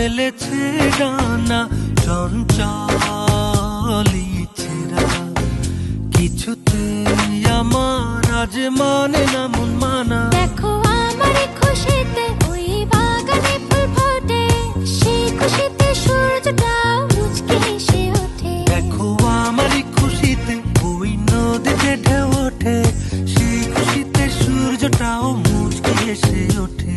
মেলেছে ডানা, চঞ্চলি ছেঁড়া কিছুতে আমার আজ মানে না মন মানা। দেখো আমার খুশিতে ওই বাগানে ফুল ফোটে, সেই খুশিতে সূর্যটা মুচকি হেসে ওঠে। দেখো আমার খুশিতে ওই নদীতে ঢেউ ওঠে, সেই খুশিতে সূর্যটাও মুচকি হেসে ওঠে।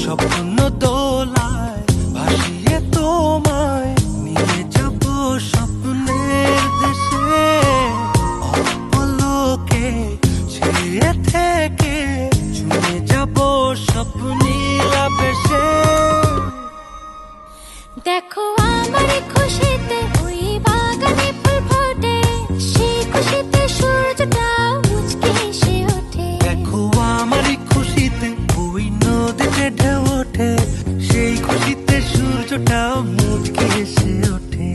স্বপ্ন দোলায় ভাসিয়ে তোমায় নিয়ে যাব স্বপ্নের দেশে, অপলকে ছেয়ে থেকে ছুঁয়ে যাব স্বপ্নীল আবেশে। দেখো আমার খুশিতে ওই বাগানে ফুল ফোটে, সেই খুশিতে সূর্যটা মুচকি হেসে ওঠে। দেখো আমার খুশিতে ওই নদীতে ঢেউ ওঠে, সেই খুশিতে সূর্যটাও মুচকি হেসে ওঠে।